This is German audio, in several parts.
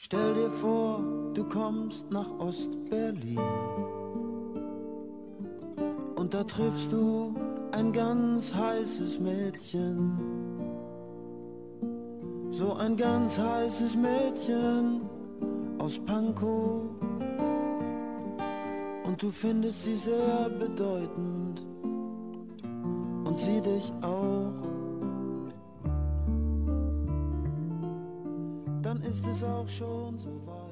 Stell dir vor, du kommst nach Ostberlin und da triffst du ein ganz heißes Mädchen. So ein ganz heißes Mädchen aus Pankow. Und du findest sie sehr bedeutend und sie dich auch. Dann ist es auch schon so weit.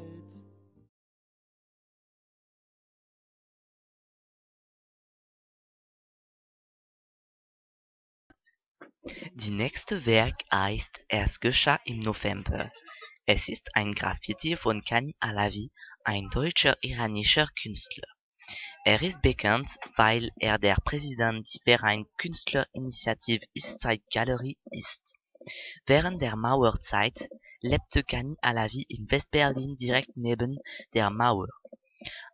Die nächste Werk heißt Es geschah im November. Es ist ein Graffiti von Kani Alavi, ein deutscher iranischer Künstler. Er ist bekannt, weil er der Präsident der Verein Künstlerinitiative Eastside Gallery ist. Während der Mauerzeit lebte Kani Alavi in Westberlin direkt neben der Mauer.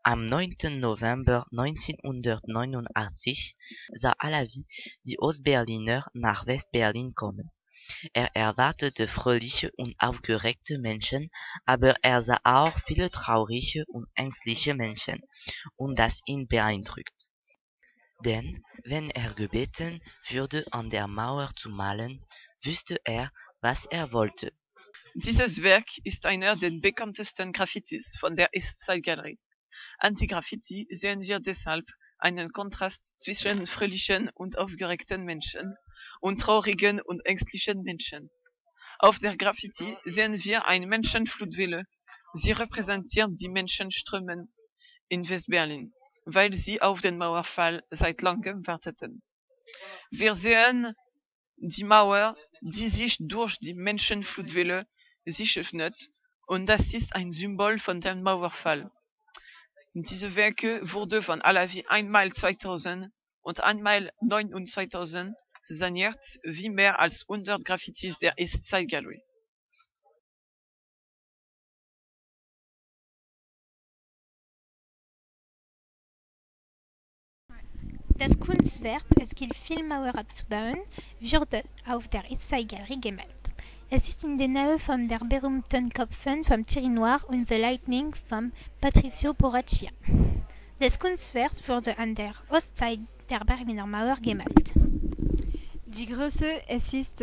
Am 9. November 1989 sah Alavi die Ostberliner nach Westberlin kommen. Er erwartete fröhliche und aufgeregte Menschen, aber er sah auch viele traurige und ängstliche Menschen, und das ihn beeindruckt. Denn wenn er gebeten würde, an der Mauer zu malen, wusste er, was er wollte. Dieses Werk ist einer der bekanntesten Graffitis von der Eastside Gallery. Anti-Graffiti sehen wir deshalb einen Kontrast zwischen fröhlichen und aufgeregten Menschen und traurigen und ängstlichen Menschen. Auf der Graffiti sehen wir eine Menschenflutwelle. Sie repräsentiert die Menschenströme in Westberlin, weil sie auf den Mauerfall seit langem warteten. Wir sehen die Mauer, die sich durch die Menschenflutwelle sich öffnet, und das ist ein Symbol von dem Mauerfall. Diese Werke wurden von Alavi einmal 2000 und einmal 9 und 2000 saniert, wie mehr als 100 Graffitis der Eastside Gallery. Das Kunstwerk, es gilt viel Mauer abzubauen, wurde auf der Eastside Gallery gemalt. Es ist in der Nähe von der berühmten Köpfen vom Thierry Noir und The Lightning von Patricio Borraccia. Das Kunstwerk wurde an der Ostseite der Berliner Mauer gemalt. Die Größe, es ist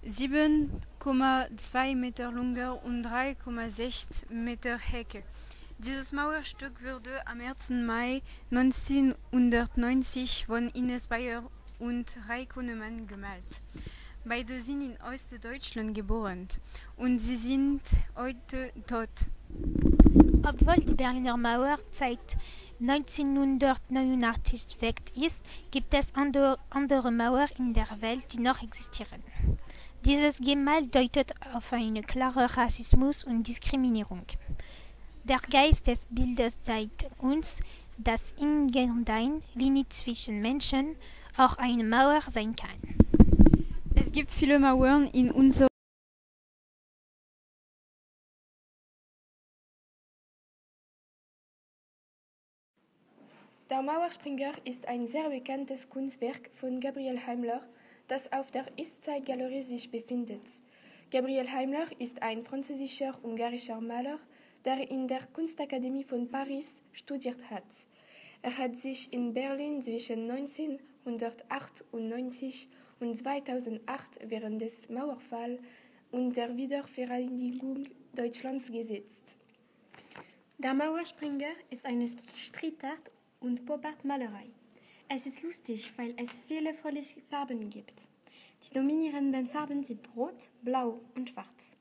7,2 Meter Länge und 3,6 Meter Höhe. Dieses Mauerstück wurde am 1. Mai 1990 von Ines Bayer und Ray Konemann gemalt. Beide sind in Ostdeutschland geboren und sie sind heute tot. Obwohl die Berliner Mauer seit 1989 weg ist, gibt es andere Mauern in der Welt, die noch existieren. Dieses Gemälde deutet auf einen klaren Rassismus und Diskriminierung. Der Geist des Bildes zeigt uns, dass in irgendeiner Linie zwischen Menschen auch eine Mauer sein kann. Es gibt viele Mauern in unserer Der Mauerspringer ist ein sehr bekanntes Kunstwerk von Gabriel Heimler, das auf der Eastside Gallery sich befindet. Gabriel Heimler ist ein französischer-ungarischer Maler, der in der Kunstakademie von Paris studiert hat. Er hat sich in Berlin zwischen 1998 und 2008 während des Mauerfalls und der Wiedervereinigung Deutschlands gesetzt. Der Mauerspringer ist eine Streetart und Pop-Art-Malerei. Es ist lustig, weil es viele fröhliche Farben gibt. Die dominierenden Farben sind Rot, Blau und Schwarz.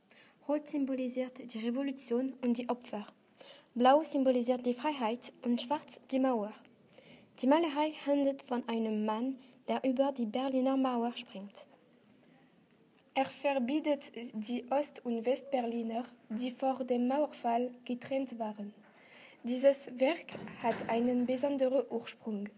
Rot symbolisiert die Revolution und die Opfer. Blau symbolisiert die Freiheit und Schwarz die Mauer. Die Malerei handelt von einem Mann, der über die Berliner Mauer springt. Er verbindet die Ost- und Westberliner, die vor dem Mauerfall getrennt waren. Dieses Werk hat einen besonderen Ursprung.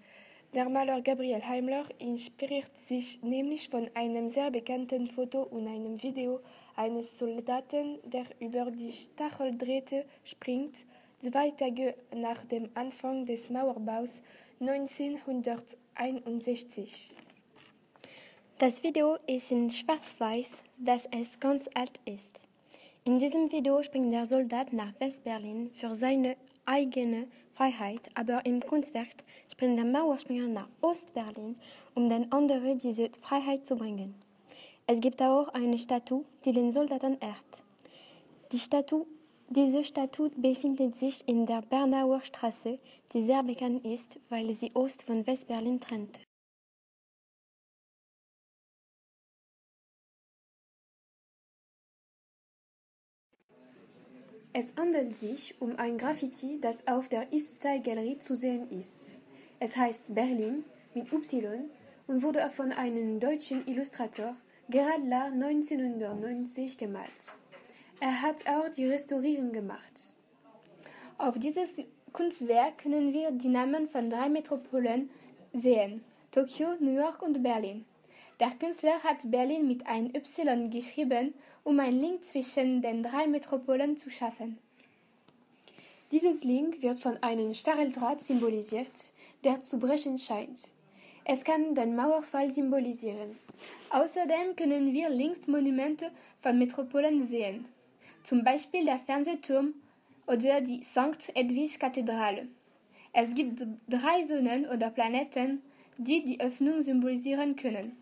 Der Maler Gabriel Heimler inspiriert sich nämlich von einem sehr bekannten Foto und einem Video eines Soldaten, der über die Stacheldrähte springt, 2 Tage nach dem Anfang des Mauerbaus 1961. Das Video ist in Schwarz-Weiß, dass es ganz alt ist. In diesem Video springt der Soldat nach West-Berlin für seine eigene Freiheit, aber im Kunstwerk springt der Mauerspringer nach Ost-Berlin, um den anderen diese Freiheit zu bringen. Es gibt auch eine Statue, die den Soldaten ehrt. Diese Statue befindet sich in der Bernauer Straße, die sehr bekannt ist, weil sie Ost- von West-Berlin trennte. Es handelt sich um ein Graffiti, das auf der East Side Gallery zu sehen ist. Es heißt Berlin mit Y und wurde von einem deutschen Illustrator Gerhard Lahr 1990 gemalt. Er hat auch die Restaurierung gemacht. Auf dieses Kunstwerk können wir die Namen von 3 Metropolen sehen: Tokio, New York und Berlin. Der Künstler hat Berlin mit einem Y geschrieben, um einen Link zwischen den 3 Metropolen zu schaffen. Dieses Link wird von einem Stacheldraht symbolisiert, der zu brechen scheint. Es kann den Mauerfall symbolisieren. Außerdem können wir links Monumente von Metropolen sehen, zum Beispiel der Fernsehturm oder die St. Edwig-Kathedrale. Es gibt 3 Sonnen oder Planeten, die die Öffnung symbolisieren können.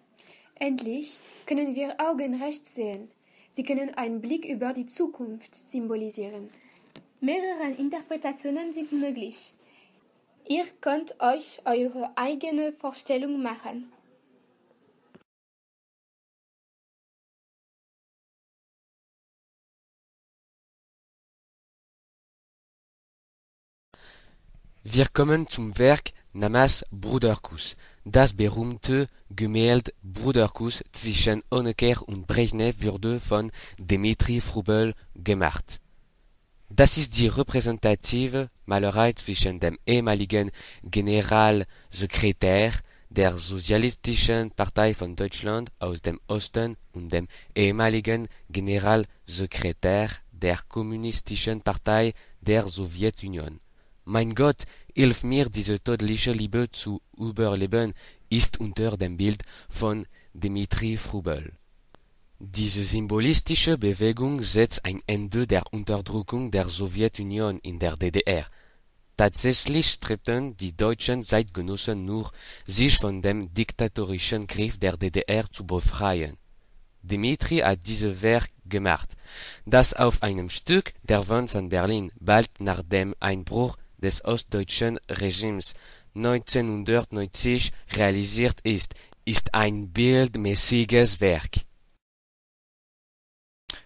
Endlich können wir Augenrecht sehen. Sie können einen Blick über die Zukunft symbolisieren. Mehrere Interpretationen sind möglich. Ihr könnt euch eure eigene Vorstellung machen. Wir kommen zum Werk namens Bruderkuss, das berühmte Gemälde Bruderkuss zwischen Honecker und Brezhnev wurde von Dmitri Frubel gemacht. Das ist die repräsentative Malerei zwischen dem ehemaligen Generalsekretär der Sozialistischen Partei von Deutschland aus dem Osten und dem ehemaligen Generalsekretär der Kommunistischen Partei der Sowjetunion. Mein Gott, hilf mir, diese tödliche Liebe zu überleben, ist unter dem Bild von Dmitri Frubel. Diese symbolistische Bewegung setzt ein Ende der Unterdrückung der Sowjetunion in der DDR. Tatsächlich strebten die deutschen Zeitgenossen nur, sich von dem diktatorischen Griff der DDR zu befreien. Dmitri hat dieses Werk gemacht, das auf einem Stück der Wand von Berlin bald nach dem Einbruch des ostdeutschen Regimes 1990 realisiert ist ein bildmäßiges Werk.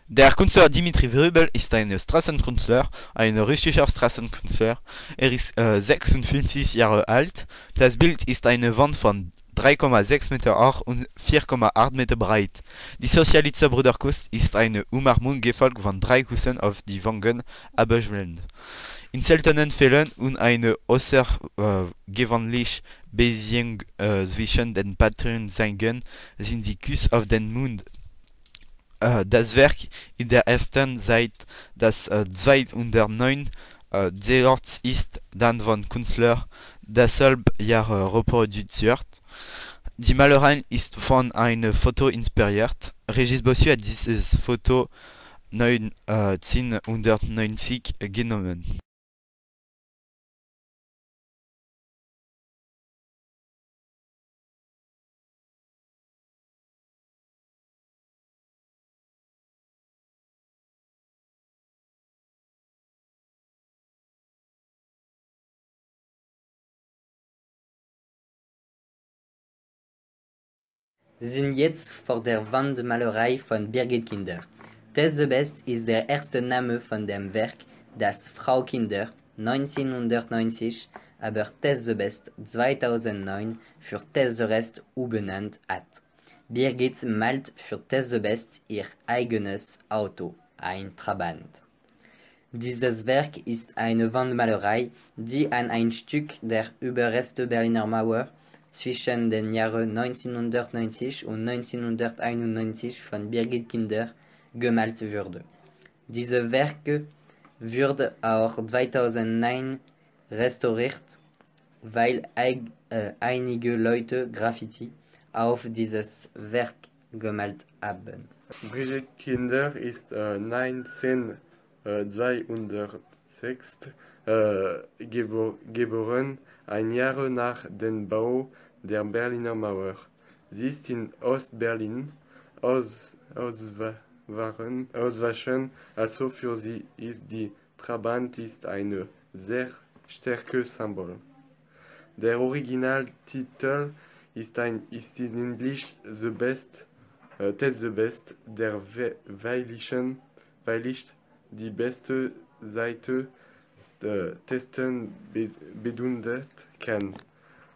Der Künstler Dmitri Frubel ist ein Straßenkünstler, ein russischer Straßenkünstler. Er ist 56 Jahre alt. Das Bild ist eine Wand von 3,6 Meter hoch und 4,8 Meter breit. Die Sozialistische Bruderkuss ist eine Umarmung gefolgt von 3 Küssen auf die Wangen abschwellend. In seltenen Fällen und eine außergewöhnliche Beziehung zwischen den Parteien sind die Küsse auf den Mund. Das Werk in der ersten seit das 209 Zeorts ist dann von Künstler dasselbe Jahr reproduziert. Die Malerei ist von einem Foto inspiriert. Régis Bossuet hat dieses Foto 1990 genommen. Wir sind jetzt vor der Wandmalerei von Birgit Kinder. Tess the Best ist der erste Name von dem Werk, das Frau Kinder 1990, aber Tess the Best 2009 für Tess the Rest umbenannt hat. Birgit malt für Tess the Best ihr eigenes Auto, ein Trabant. Dieses Werk ist eine Wandmalerei, die an ein Stück der Überreste Berliner Mauer zwischen den Jahren 1990 und 1991 von Birgit Kinder gemalt wurde. Diese Werke wurde auch 2009 restauriert, weil einige Leute Graffiti auf dieses Werk gemalt haben. Birgit Kinder ist 1962 geboren, ein Jahr nach dem Bau der Berliner Mauer. Sie ist in Ostberlin auswaschen, also für sie ist die Trabant ist ein sehr starkes Symbol. Der Originaltitel ist in Englisch The Best, Test the Best, der weiligt die beste Seite testen bedeutet kann.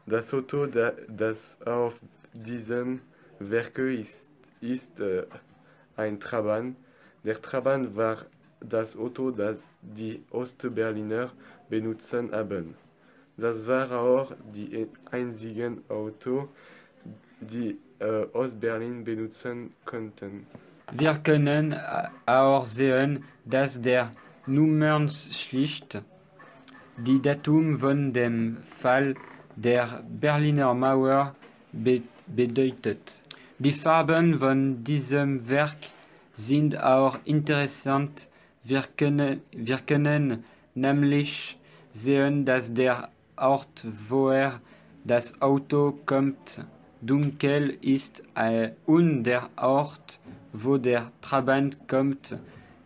Das Auto, das auf diesem Werke ist ein Trabant. Der Trabant war das Auto, das die Ostberliner benutzen haben. Das war auch die einzigen Auto, die Ostberlin benutzen konnten. Wir können auch sehen, dass der Nummernschlicht die Datum von dem Fall der Berliner Mauer bedeutet. Die Farben von diesem Werk sind auch interessant. Wir können nämlich sehen, dass der Ort, woher das Auto kommt, dunkel ist und der Ort, wo der Trabant kommt,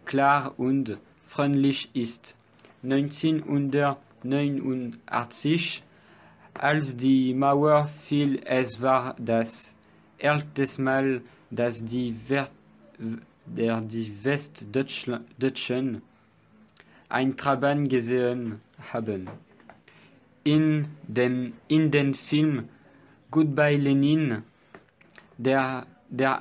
klar und freundlich ist. 1989, als die Mauer fiel, es war das erste Mal, dass die Westdeutschen ein Trabant gesehen haben. In den Film Goodbye Lenin, der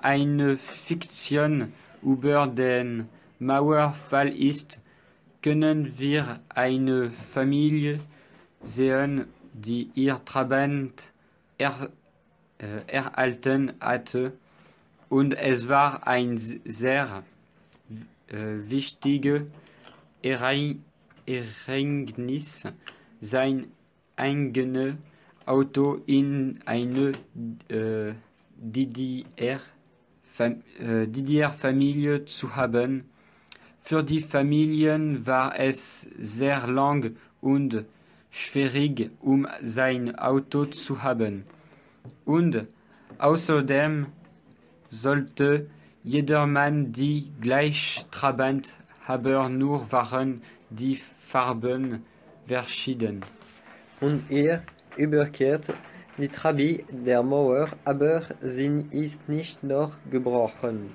eine Fiktion über den Mauerfall ist, können wir eine Familie sehen, die ihr Trabant erhalten hatte, und es war ein sehr wichtiges Ereignis, sein eigenes Auto in eine DDR-Familie zu haben. Für die Familien war es sehr lang und schwierig, sein Auto zu haben. Und außerdem sollte jedermann die gleiche Trabant haben, nur waren die Farben verschieden. Und ihr überkehrt die Trabi der Mauer, aber sie ist nicht noch gebrochen.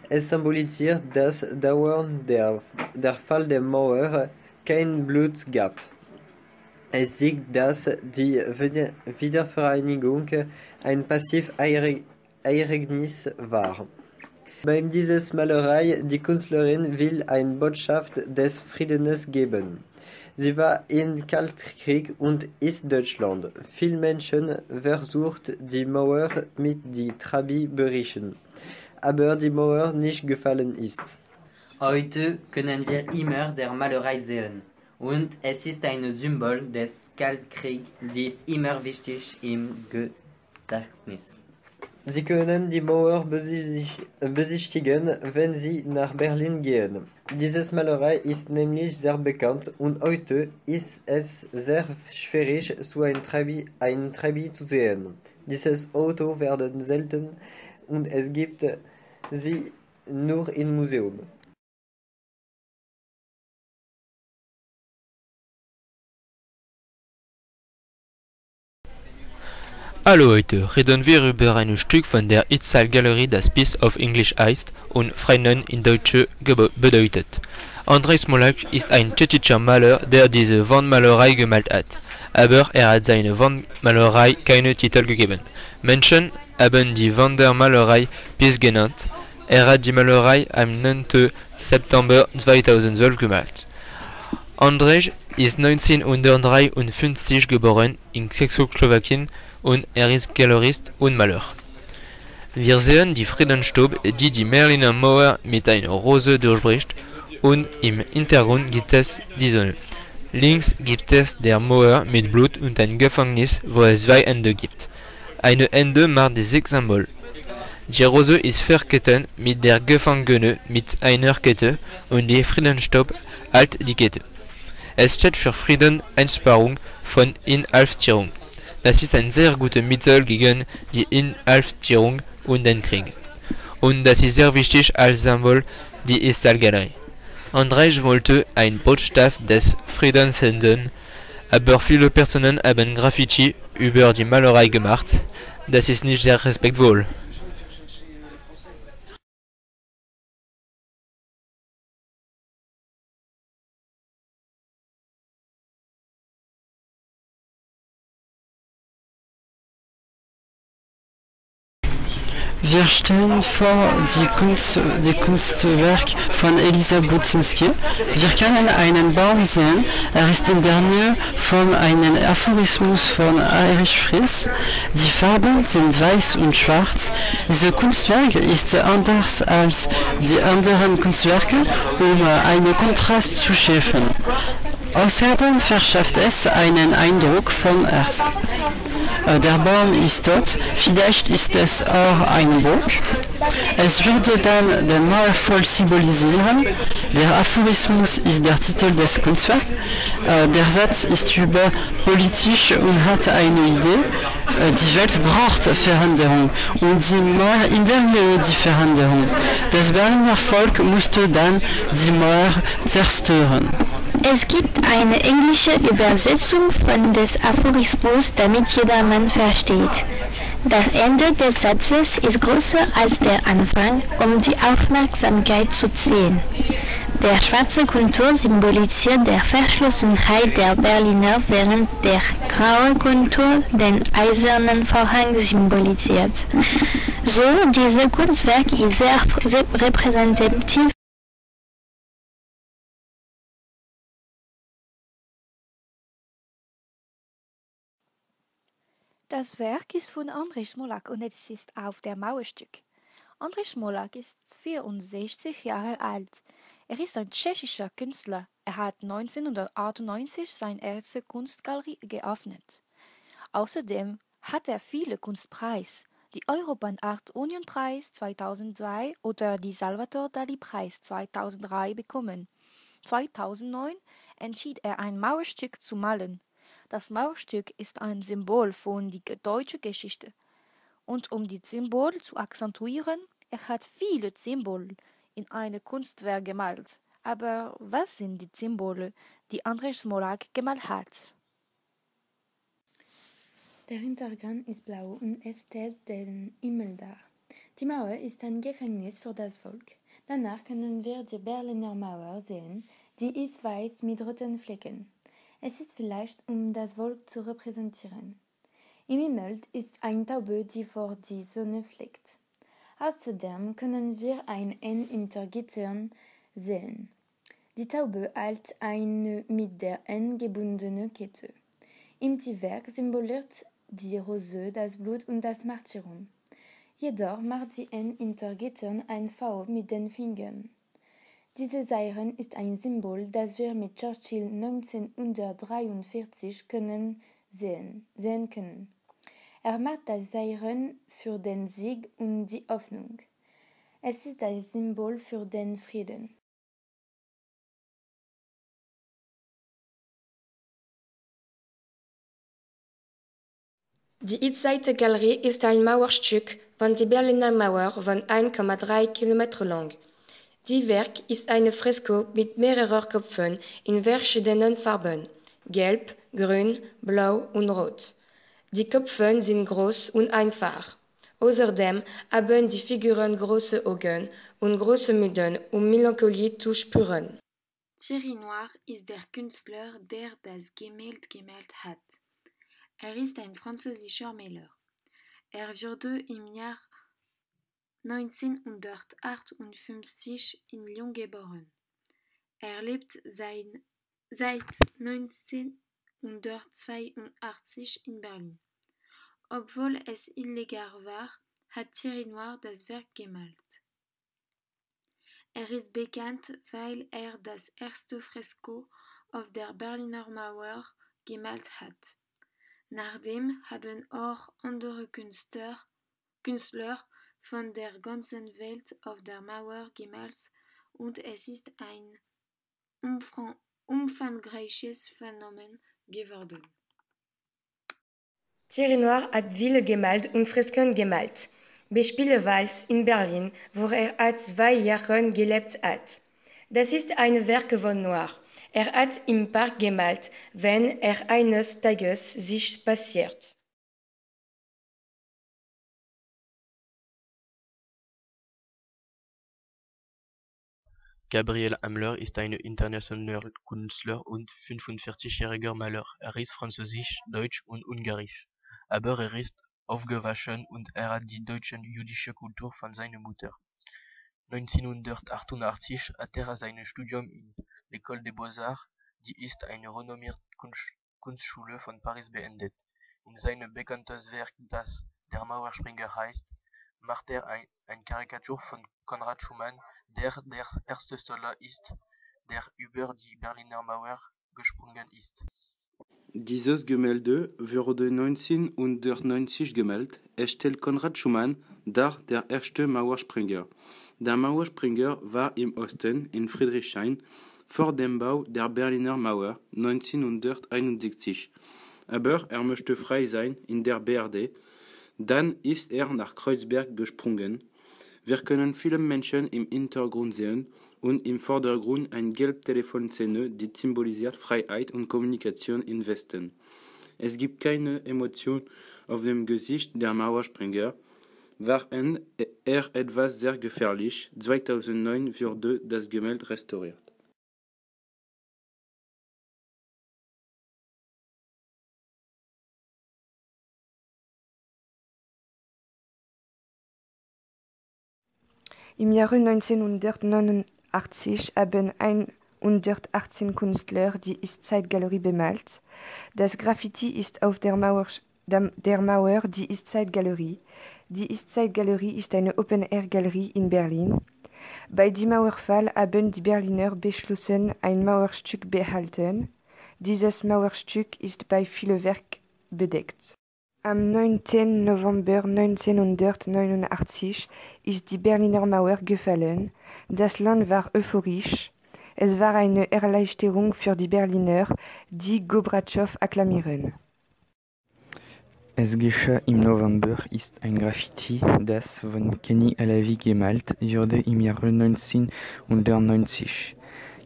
Es symbolisiert das Dauern der Fall der Mauer kein Blut gab. Es zeigt, dass die Wiedervereinigung ein Passiv-Ereignis war. Bei dieser Malerei, die Künstlerin will eine Botschaft des Friedens geben. Sie war im Kaltkrieg und ist Deutschland. Viele Menschen versucht die Mauer mit die Trabi berichten, aber die Mauer nicht gefallen ist. Heute können wir immer der Malerei sehen. Und es ist ein Symbol des Kaltkriegs, die ist immer wichtig im Gedächtnis. Sie können die Mauer besichtigen, wenn Sie nach Berlin gehen. Diese Malerei ist nämlich sehr bekannt und heute ist es sehr schwierig, so ein Trabi zu sehen. Dieses Auto werden selten und es gibt sie nur im Museum. Hallo Leute, reden wir über ein Stück von der Itzal-Galerie, das Piece of English heißt und Freuden in Deutsche bedeutet. Andrzej Smolak ist ein tschechischer Maler, der diese Wandmalerei gemalt hat. Aber hat seine Wandmalerei keine Titel gegeben. Menschen haben die Wandermalerei Piece genannt. Hat die Malerei am 9. September 2012 gemalt. Andrzej ist 1953 geboren in Tschechoslowakien und ist Galerist und Maler. Wir sehen die Friedenstaub, die die Berliner Mauer mit einer Rose durchbricht, und im Hintergrund gibt es die Sonne. Links gibt es der Mauer mit Blut und ein Gefängnis, wo es zwei Enden gibt. Eine Ende macht das Symbol. Die Rose ist verketten mit der Gefangene mit einer Kette und die Friedenstopp hält die Kette. Es steht für Frieden, Einsparung von Inhaftierung. Das ist ein sehr gutes Mittel gegen die Inhaftierung und den Krieg. Und das ist sehr wichtig als Symbol die Eistalgalerie. Andrzej wollte ein Botschaft des Friedens senden, aber viele Personen haben Graffiti über die Malerei gemacht. Das ist nicht sehr respektvoll. Wir stehen vor die Kunstwerk von Elisa Budzinski. Wir können einen Baum sehen. Ist in der Nähe von einem Aphorismus von Erich Fries. Die Farben sind weiß und schwarz. Dieses Kunstwerk ist anders als die anderen Kunstwerke, einen Kontrast zu schaffen. Außerdem verschafft es einen Eindruck von Ernst. Der Baum ist tot, vielleicht ist es auch ein Buch. Es würde dann den Mauer voll symbolisieren. Der Aphorismus ist der Titel des Kunstwerks. Der Satz ist über politisch und hat eine Idee. Die Welt braucht Veränderung und die Mauer in der Nähe die Veränderung. Das Berliner Volk musste dann die Mauer zerstören. Es gibt eine englische Übersetzung von des Aphorismus, damit jedermann versteht. Das Ende des Satzes ist größer als der Anfang, um die Aufmerksamkeit zu ziehen. Der schwarze Kontur symbolisiert der Verschlossenheit der Berliner, während der graue Kontur den eisernen Vorhang symbolisiert. So, dieses Kunstwerk ist sehr repräsentativ. Das Werk ist von Andrzej Smolak und es ist auf dem Mauerstück. Andrzej Smolak ist 64 Jahre alt. Er ist ein tschechischer Künstler. Er hat 1998 seine erste Kunstgalerie geöffnet. Außerdem hat er viele Kunstpreise, die European Art Union Preis 2002 oder die Salvador Dali Preis 2003 bekommen. 2009 entschied er ein Mauerstück zu malen. Das Mauerstück ist ein Symbol von der deutschen Geschichte. Und um die Symbole zu akzentuieren, er hat viele Symbole in einem Kunstwerk gemalt. Aber was sind die Symbole, die Andrzej Smolak gemalt hat? Der Hintergrund ist blau und es stellt den Himmel dar. Die Mauer ist ein Gefängnis für das Volk. Danach können wir die Berliner Mauer sehen, die ist weiß mit roten Flecken. Es ist vielleicht, um das Volk zu repräsentieren. Im Himmel ist eine Taube, die vor die Sonne fliegt. Außerdem können wir ein N hinter Gittern sehen. Die Taube hält eine mit der N gebundene Kette. Im Tierwerk symboliert die Rose das Blut und das Martyrium. Jedoch macht die N hinter Gittern ein V mit den Fingern. Diese Siren ist ein Symbol, das wir mit Churchill 1943 sehen können. Er macht das Siren für den Sieg und die Hoffnung. Es ist ein Symbol für den Frieden. Die Eastseite-Galerie ist ein Mauerstück von der Berliner Mauer von 1,3 Kilometer lang. Die Werk ist eine Fresko mit mehreren Köpfen in verschiedenen Farben: Gelb, Grün, Blau und Rot. Die Köpfe sind groß und einfach. Außerdem haben die Figuren große Augen und große Münden, um Melancholie zu spüren. Thierry Noir ist der Künstler, der das Gemälde gemalt hat. Er ist ein französischer Maler. Er wurde im Jahr 1958 in Lyon geboren. Er lebt seit 1982 in Berlin. Obwohl es illegal war, hat Thierry Noir das Werk gemalt. Er ist bekannt, weil er das erste Fresko auf der Berliner Mauer gemalt hat. Nachdem haben auch andere Künstler von der ganzen Welt auf der Mauer gemalt und es ist ein umfangreiches Phänomen geworden. Thierry Noir hat viele gemalt und Fresken gemalt. Beispielsweise in Berlin, wo hat 2 Jahre gelebt hat. Das ist ein Werk von Noir. Hat im Park gemalt, wenn eines Tages sich passiert. Gabriel Hammler ist ein internationaler Künstler und 45-jähriger Maler. Ist französisch, deutsch und ungarisch. Aber ist aufgewachsen und hat die deutsche jüdische Kultur von seiner Mutter. 1988 hat sein Studium in l'École des Beaux-Arts, die ist eine renommierte Kunstschule von Paris, beendet. In seinem bekannten Werk, das Der Mauerspringer heißt, macht eine Karikatur von Konrad Schumann, der erste Stoller ist, der über die Berliner Mauer gesprungen ist. Dieses Gemälde wurde 1990 gemalt. Es stellt Konrad Schumann dar, der erste Mauerspringer. Der Mauerspringer war im Osten, in Friedrichshain, vor dem Bau der Berliner Mauer 1961. Aber möchte frei sein in der BRD. Dann ist nach Kreuzberg gesprungen. Wir können viele Menschen im Hintergrund sehen und im Vordergrund eine gelbe Telefonzelle, die symbolisiert Freiheit und Kommunikation im Westen. Es gibt keine Emotion auf dem Gesicht der Mauerspringer. War etwas sehr gefährlich. 2009 wurde das Gemälde restauriert. Im Jahre 1989 haben 118 Künstler die Eastside-Galerie bemalt. Das Graffiti ist auf der Mauer die Eastside-Galerie. Die Eastside-Galerie ist eine Open-Air-Galerie in Berlin. Bei dem Mauerfall haben die Berliner beschlossen, ein Mauerstück behalten. Dieses Mauerstück ist bei vielen Werken bedeckt. Am 9. November 1989 ist die Berliner Mauer gefallen. Das Land war euphorisch. Es war eine Erleichterung für die Berliner, die Gorbatschow akklamieren. Es geschah im November ist ein Graffiti, das von Kenny Alavi gemalt wurde im Jahre 1990.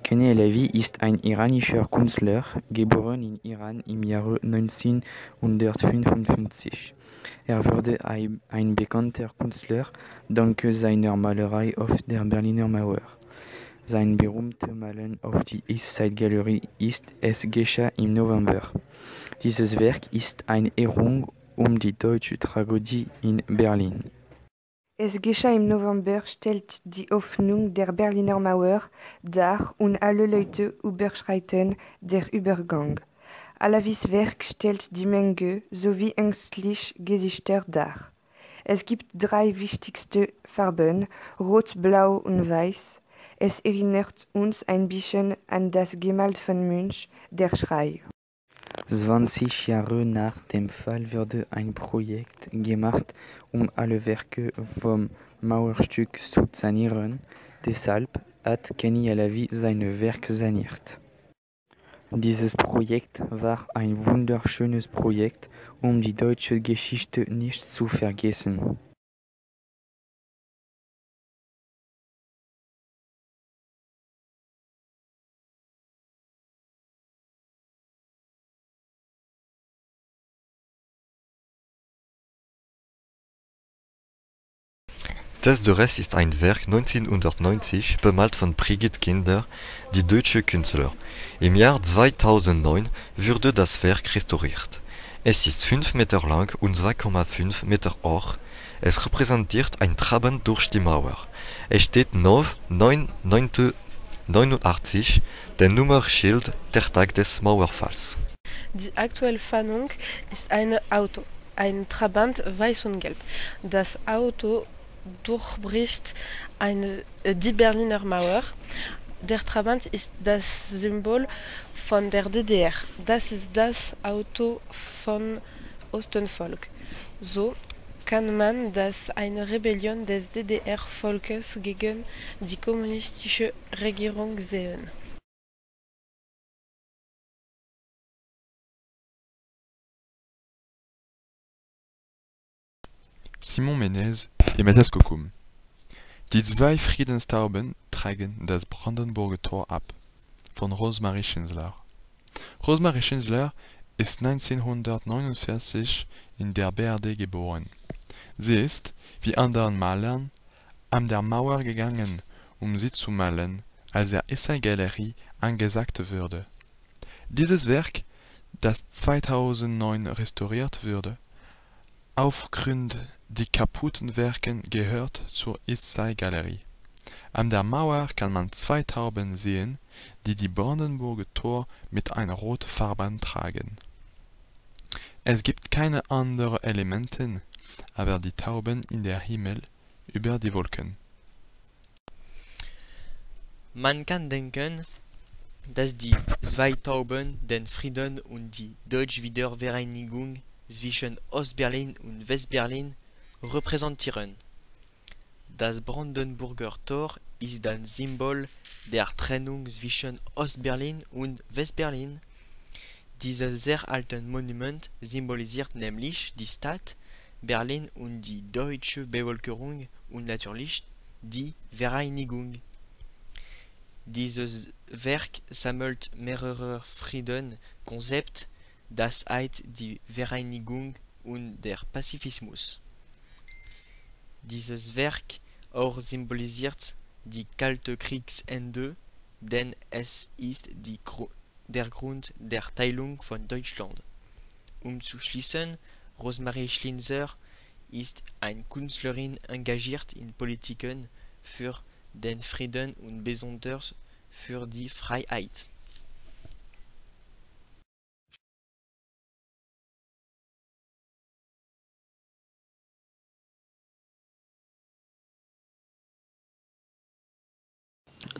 Kenny Alavi ist ein iranischer Künstler, geboren in Iran im Jahre 1955. Wurde ein bekannter Künstler dank seiner Malerei auf der Berliner Mauer. Sein berühmtes Malen auf die Eastside-Galerie ist Es geschah im November. Dieses Werk ist eine Ehrung die deutsche Tragödie in Berlin. Es geschah im November stellt die Öffnung der Berliner Mauer dar und alle Leute überschreiten den Übergang. Alavis Werk stellt die Menge sowie ängstliche Gesichter dar. Es gibt 3 wichtigste Farben, Rot, Blau und Weiß. Es erinnert uns ein bisschen an das Gemälde von Munch, Der Schrei. 20 Jahre nach dem Fall wurde ein Projekt gemacht, alle Werke vom Mauerstück zu sanieren. Deshalb hat Kenny Alavi seine Werke saniert. Dieses Projekt war ein wunderschönes Projekt, die deutsche Geschichte nicht zu vergessen. Tess de Res ist ein Werk 1990, bemalt von Brigitte Kinder, die deutsche Künstler. Im Jahr 2009 wurde das Werk restauriert. Es ist 5 Meter lang und 2,5 Meter hoch. Es repräsentiert ein Traben durch die Mauer. Es steht 89, der Nummerschild der Tag des Mauerfalls. Die aktuelle Fahndung ist ein Auto, ein Trabant weiß und gelb. Das Auto durchbricht die Berliner Mauer. Der Trabant ist das Symbol von der DDR. Das ist das Auto von Ostvolk. So kann man das eine Rebellion des DDR-Volkes gegen die kommunistische Regierung sehen. Simon Menez et Matthias Kokum. Die zwei Friedenstauben tragen das Brandenburger Tor ab, von Rosemarie Schindler. Rosemarie Schindler ist 1949 in der BRD geboren. Sie ist, wie andere Malern, an der Mauer gegangen, sie zu malen, als der Essay-Galerie angesagt wurde. Dieses Werk, das 2009 restauriert wurde, aufgrund die kaputten Werken gehört zur Essay-Galerie. An der Mauer kann man zwei Tauben sehen, die Brandenburger Tor mit einem roten Farbband tragen. Es gibt keine anderen Elemente, aber die Tauben in der Himmel über die Wolken. Man kann denken, dass die zwei Tauben den Frieden und die deutsche Wiedervereinigung zwischen Ostberlin und Westberlin repräsentieren. Das Brandenburger Tor ist ein Symbol der Trennung zwischen Ostberlin und Westberlin. Dieses sehr alte Monument symbolisiert nämlich die Stadt Berlin und die deutsche Bevölkerung und natürlich die Vereinigung. Dieses Werk sammelt mehrere Friedenkonzepte, das heißt die Vereinigung und der Pazifismus. Dieses Werk auch symbolisiert die Kalte Kriegsende, denn es ist der Grund der Teilung von Deutschland. Zu schließen, Rosemarie Schindler ist eine Künstlerin engagiert in Politiken für den Frieden und besonders für die Freiheit.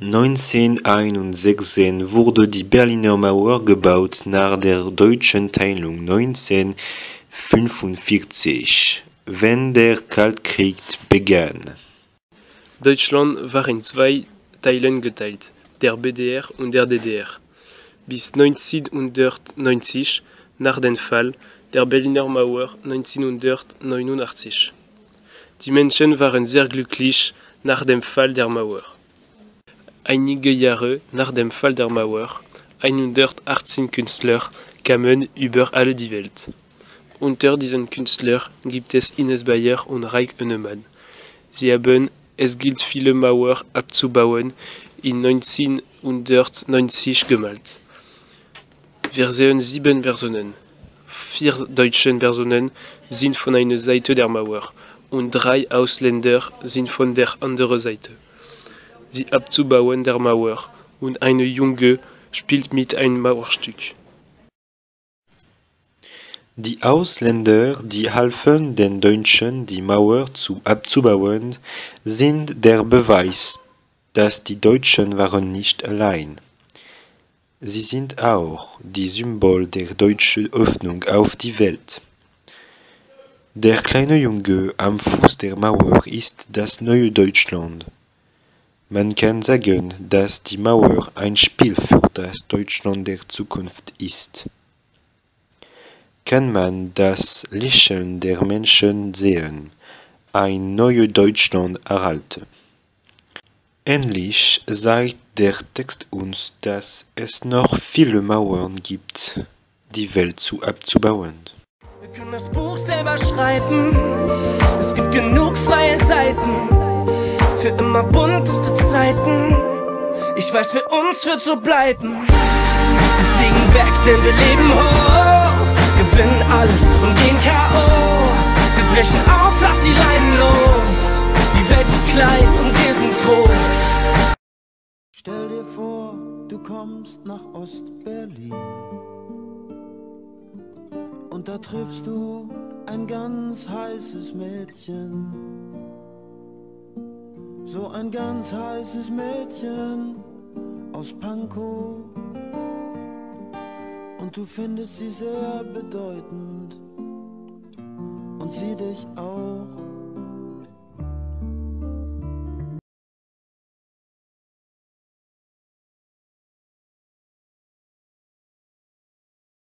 (1916) wurde die Berliner Mauer gebaut nach der deutschen Teilung 1945, wenn der Kaltkrieg begann. Deutschland war in zwei Teilen geteilt, der BDR und der DDR. Bis 1990, nach dem Fall der Berliner Mauer 1989. Die Menschen waren sehr glücklich nach dem Fall der Mauer. Einige Jahre nach dem Fall der Mauer, 118 Künstler kamen über alle die Welt. Unter diesen Künstlern gibt es Ines Bayer und Raik Önnemann. Sie haben, es gilt, viele Mauern abzubauen, in 1990 gemalt. Wir sehen 7 Personen. 4 deutsche Personen sind von einer Seite der Mauer und 3 Ausländer sind von der anderen Seite. Sie abzubauen der Mauer und eine Junge spielt mit einem Mauerstück. Die Ausländer, die halfen den Deutschen, die Mauer abzubauen, sind der Beweis, dass die Deutschen waren nicht allein. Sie sind auch die Symbol der deutschen Öffnung auf die Welt. Der kleine Junge am Fuß der Mauer ist das neue Deutschland. Man kann sagen, dass die Mauer ein Spiel für das Deutschland der Zukunft ist. Kann man das Lächeln der Menschen sehen, ein neues Deutschland erhalte. Ähnlich sagt der Text uns, dass es noch viele Mauern gibt, die Welt abzubauen. Wir können das Buch selber schreiben, es gibt genug freie Seiten. Für immer bunteste Zeiten. Ich weiß, für uns wird so bleiben. Wir fliegen weg, denn wir leben hoch. Gewinnen alles und gehen K.O. Wir brechen auf, lass die Leinen los. Die Welt ist klein und wir sind groß. Stell dir vor, du kommst nach Ostberlin. Und da triffst du ein ganz heißes Mädchen. So ein ganz heißes Mädchen aus Pankow. Und du findest sie sehr bedeutend. Und und sie dich auch.